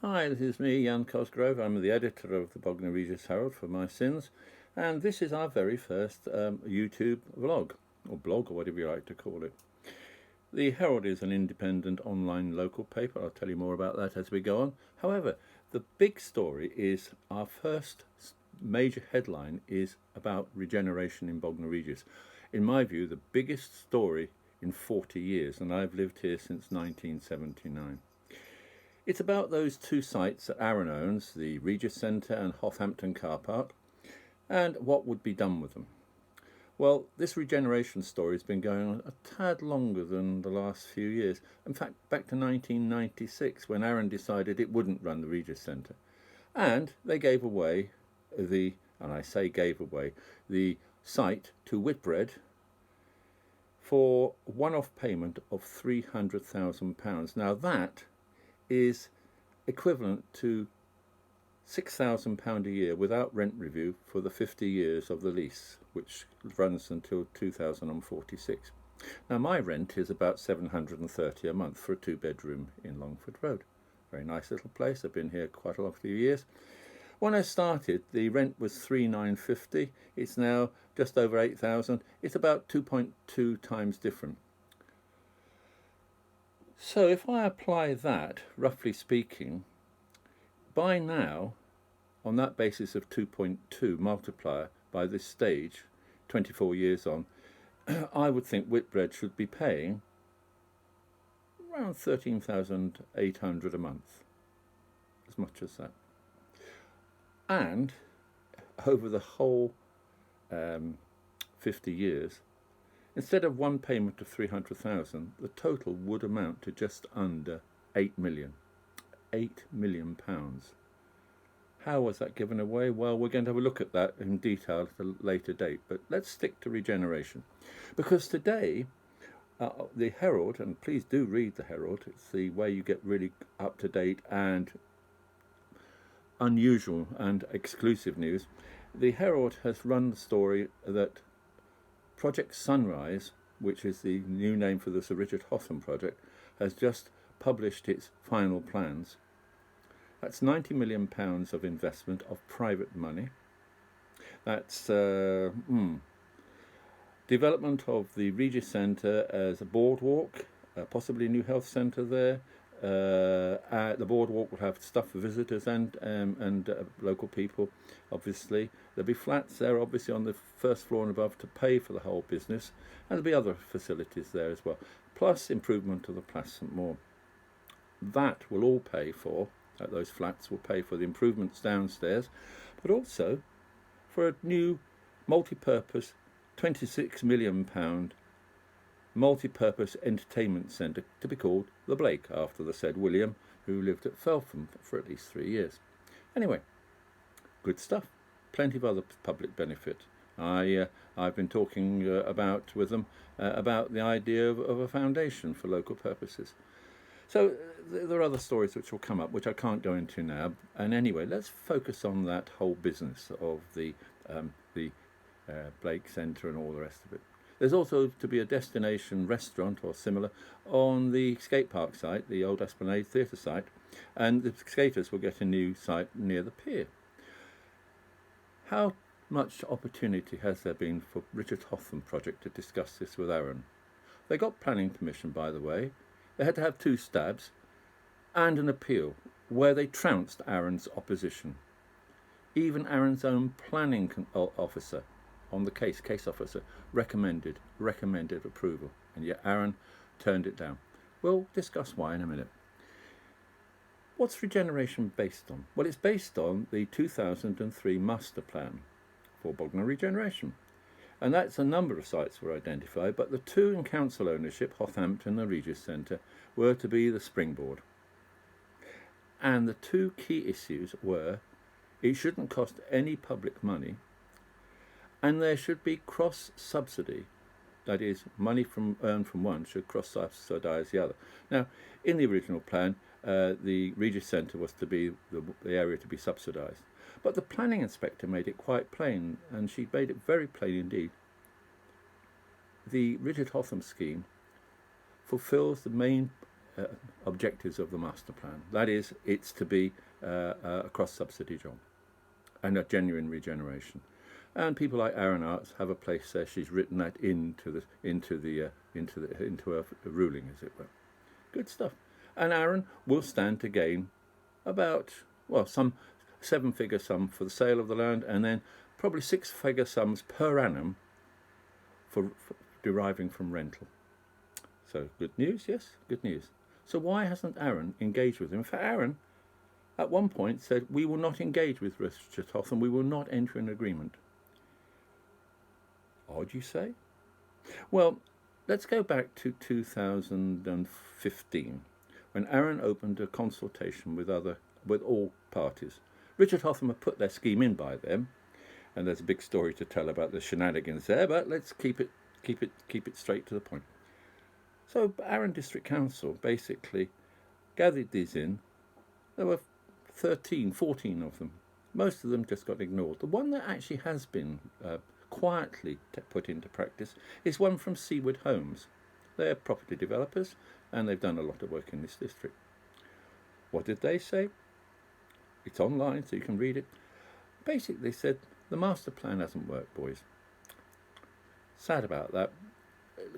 Hi, this is me, Jan Cosgrove. I'm the editor of the Bognor Regis Herald for my sins, and this is our very first YouTube vlog, or blog, or whatever you like to call it. The Herald is an independent online local paper. I'll tell you more about that as we go on. However, the big story is our first major headline is about regeneration in Bognor Regis. In my view, the biggest story in 40 years, and I've lived here since 1979. It's about those two sites that Arun owns, the Regis Centre and Hothampton car park, and what would be done with them. Well, this regeneration story has been going on a tad longer than the last few years. In fact, back to 1996 when Arun decided it wouldn't run the Regis Centre. And they gave away the site to Whitbread for a one-off payment of £300,000. Now that is equivalent to £6,000 a year without rent review for the 50 years of the lease, which runs until 2046. Now my rent is about £730 a month for a two-bedroom in Longford Road. Very nice little place. I've been here quite a few years. When I started, the rent was £3,950. It's now just over £8,000. It's about 2.2 times different. So if I apply that, roughly speaking, by now, on that basis of 2.2 multiplier by this stage, 24 years on, I would think Whitbread should be paying around £13,800 a month, as much as that. And over the whole 50 years, instead of one payment of 300,000, the total would amount to just under 8 million. £8 million. How was that given away? Well, we're going to have a look at that in detail at a later date, but let's stick to regeneration. Because today, the Herald, and please do read the Herald, it's the way you get really up-to-date and unusual and exclusive news. The Herald has run the story that Project Sunrise, which is the new name for the Sir Richard Hotham project, has just published its final plans. That's £90 million of investment of private money. That's development of the Regis Centre as a boardwalk, possibly a new health centre there. The boardwalk will have stuff for visitors and local people, obviously. There'll be flats there, obviously, on the first floor and above to pay for the whole business. And there'll be other facilities there as well, plus improvement of the Place St Maur. That will all pay for, those flats will pay for the improvements downstairs, but also for a new multi-purpose £26 million multi-purpose entertainment centre to be called the Blake, after the said William, who lived at Feltham for at least 3 years. Anyway, good stuff. Plenty of other public benefit. I've been talking with them about the idea of a foundation for local purposes. So there are other stories which will come up, which I can't go into now. And anyway, let's focus on that whole business of the Blake Centre and all the rest of it. There's also to be a destination restaurant or similar on the skate park site, the old Esplanade Theatre site, and the skaters will get a new site near the pier. How much opportunity has there been for Richard Hotham project to discuss this with Arun? They got planning permission, by the way. They had to have 2 stabs and an appeal where they trounced Arun's opposition. Even Arun's own planning officer on the case officer, recommended approval, and yet Arun turned it down. We'll discuss why in a minute. What's regeneration based on? Well, it's based on the 2003 master plan for Bognor Regeneration. And that's a number of sites were identified, but the 2 in council ownership, Hothampton and Regis Centre, were to be the springboard. And the 2 key issues were, it shouldn't cost any public money, and there should be cross-subsidy. That is, money earned from one should cross-subsidise the other. Now, in the original plan, the Regis Centre was to be the area to be subsidised. But the planning inspector made it quite plain, and she made it very plain indeed. The Richard Hotham scheme fulfills the main objectives of the master plan. That is, it's to be a cross-subsidy job and a genuine regeneration. And people like Arun Arts have a place there. She's written that into her ruling, as it were. Good stuff. And Arun will stand to gain about, well, some 7-figure sum for the sale of the land, and then probably 6-figure sums per annum for deriving from rental. So good news, yes, good news. So why hasn't Arun engaged with him? In fact, Arun at one point said, we will not engage with Richard Hotham, we will not enter an agreement. Odd, you say? Well, let's go back to 2015, when Arun opened a consultation with all parties. Richard Hotham had put their scheme in by them, and there's a big story to tell about the shenanigans there, but let's keep it straight to the point. So Arun District Council basically gathered these in. There were 13, 14 of them. Most of them just got ignored. The one that actually has been quietly put into practice is one from Seaward Homes. They're property developers, and they've done a lot of work in this district. What did they say? It's online, so you can read it. Basically, they said, the master plan hasn't worked, boys. Sad about that.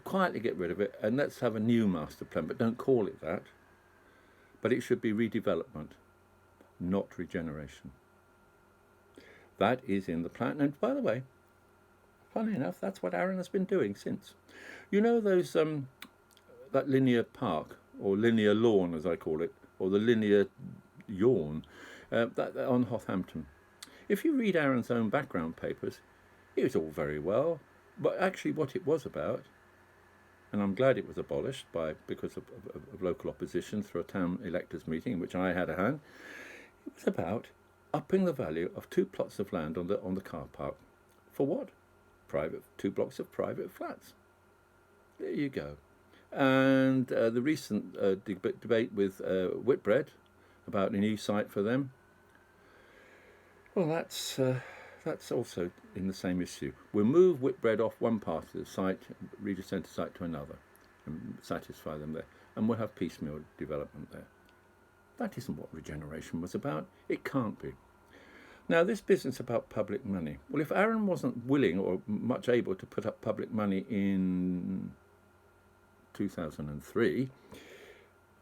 Quietly get rid of it, and let's have a new master plan, but don't call it that. But it should be redevelopment, not regeneration. That is in the plan. And by the way, funny enough, that's what Arun has been doing since. You know those that linear park, or linear lawn as I call it, or the linear yawn, that on Hothampton. If you read Arun's own background papers, it was all very well, but actually what it was about, and I'm glad it was abolished because of local opposition through a town electors meeting in which I had a hand, it was about upping the value of 2 plots of land on the car park. For what? 2 blocks of private flats. There you go. And the recent debate with Whitbread about a new site for them, well, that's also in the same issue. We'll move Whitbread off one part of the site, Regis Centre site, to another, and satisfy them there. And we'll have piecemeal development there. That isn't what regeneration was about. It can't be. Now, this business about public money. Well, if Arun wasn't willing or much able to put up public money in 2003,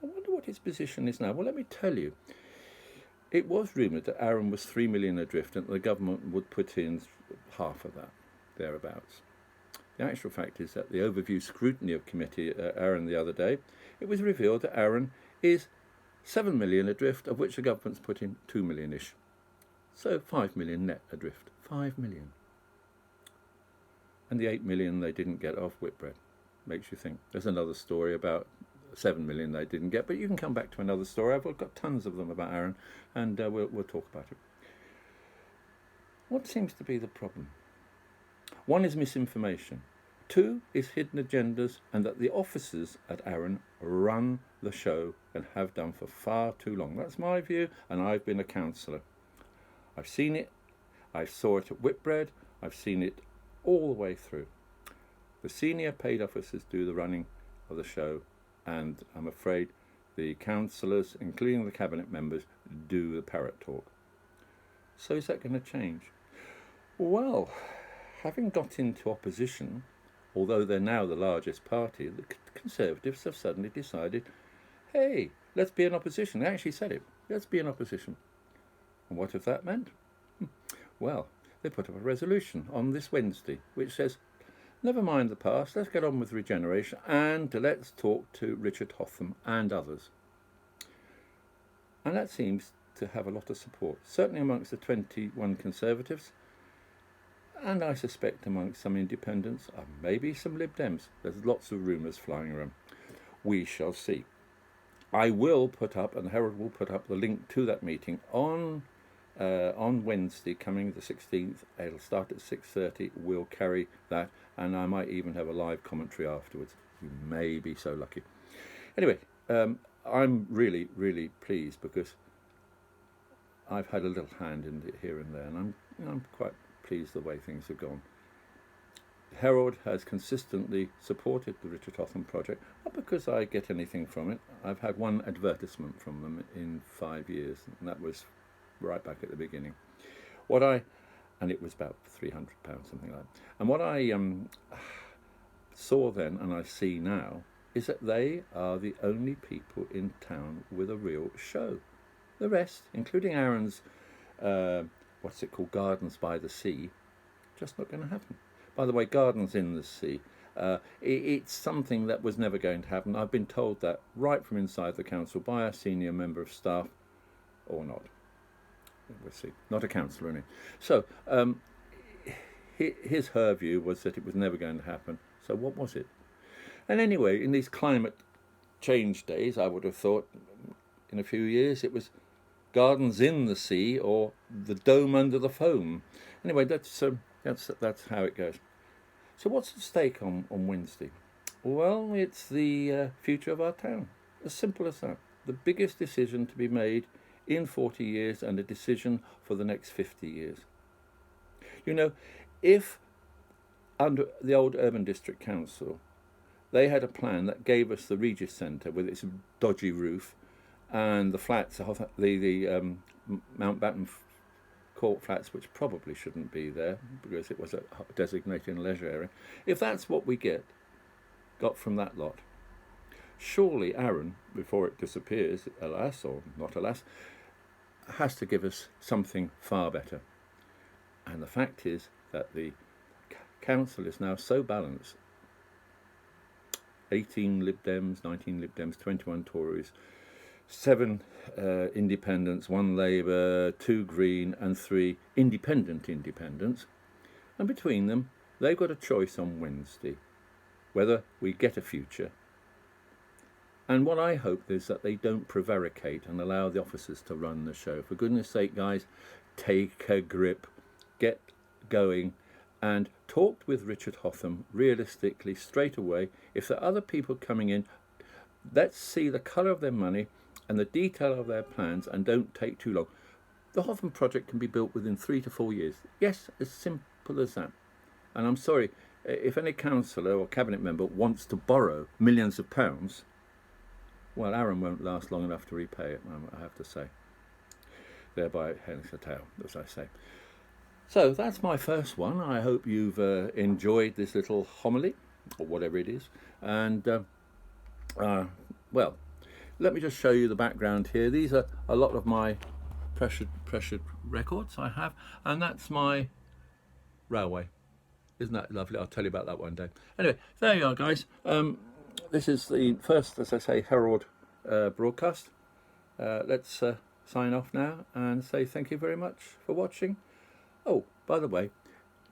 I wonder what his position is now. Well, let me tell you. It was rumoured that Arun was 3 million adrift and the government would put in half of that, thereabouts. The actual fact is that the overview scrutiny of committee Arun the other day, it was revealed that Arun is 7 million adrift, of which the government's put in 2 million-ish. So 5 million net adrift. 5 million. And the 8 million they didn't get off Whitbread. Makes you think. There's another story about 7 million they didn't get, but you can come back to another story. I've got tons of them about Arun, and we'll talk about it. What seems to be the problem? 1 is misinformation. 2 is hidden agendas, and that the officers at Arun run the show and have done for far too long. That's my view, and I've been a councillor. I've seen it. I saw it at Whitbread. I've seen it all the way through. The senior paid officers do the running of the show, and I'm afraid the councillors, including the cabinet members, do the parrot talk. So is that going to change? Well, having got into opposition, although they're now the largest party, the Conservatives have suddenly decided, hey, let's be in opposition. They actually said it. Let's be in opposition. And what have that meant? Well, they put up a resolution on this Wednesday, which says, never mind the past, let's get on with regeneration, and let's talk to Richard Hotham and others. And that seems to have a lot of support, certainly amongst the 21 Conservatives, and I suspect amongst some independents, and maybe some Lib Dems. There's lots of rumours flying around. We shall see. I will put up, and the Herald will put up, the link to that meeting on Wednesday, coming the 16th. It'll start at 6:30. We'll carry that, and I might even have a live commentary afterwards. You may be so lucky. Anyway, I'm really, really pleased because I've had a little hand in it here and there, and I'm quite pleased the way things have gone. Herald has consistently supported the Richard Hotham project, not because I get anything from it. I've had one advertisement from them in 5 years, and that was right back at the beginning. And it was about £300, something like that. And what I saw then, and I see now, is that they are the only people in town with a real show. The rest, including Arun's, what's it called, Gardens by the Sea, just not going to happen. By the way, Gardens in the Sea, it's something that was never going to happen. I've been told that right from inside the council by a senior member of staff, or not. We'll see. Not a councillor, any. So, her view was that it was never going to happen. So what was it? And anyway, in these climate change days, I would have thought in a few years it was Gardens in the Sea or the Dome under the Foam. Anyway, that's how it goes. So what's at stake on Wednesday? Well, it's the future of our town. As simple as that. The biggest decision to be made in 40 years and a decision for the next 50 years. You know, if under the old Urban District Council, they had a plan that gave us the Regis Centre with its dodgy roof and the flats, the Mountbatten Court flats, which probably shouldn't be there because it was a designated leisure area. If that's what we got from that lot, surely Arun, before it disappears, alas or not alas, has to give us something far better. And the fact is that the council is now so balanced. 18 Lib Dems, 19 Lib Dems, 21 Tories, 7 independents, 1 Labour, 2 Green and 3 independents. And between them, they've got a choice on Wednesday whether we get a future. And what I hope is that they don't prevaricate and allow the officers to run the show. For goodness sake, guys, take a grip, get going, and talk with Richard Hotham realistically straight away. If there are other people coming in, let's see the colour of their money and the detail of their plans, and don't take too long. The Hotham project can be built within 3 to 4 years. Yes, as simple as that. And I'm sorry, if any councillor or cabinet member wants to borrow millions of pounds, well, Arun won't last long enough to repay it, I have to say. Thereby hence the tale, as I say. So that's my first one. I hope you've enjoyed this little homily, or whatever it is. And, well, let me just show you the background here. These are a lot of my pressured records I have. And that's my railway. Isn't that lovely? I'll tell you about that one day. Anyway, there you are, guys. This is the first, as I say, Herald broadcast. Let's sign off now and say thank you very much for watching. Oh, by the way,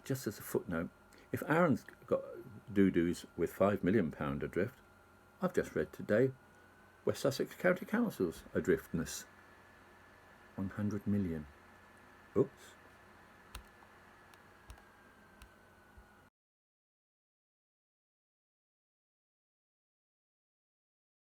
just as a footnote, if Arun's got doo-doos with £5 million adrift, I've just read today West Sussex County Council's adriftness. 100 million. Oops.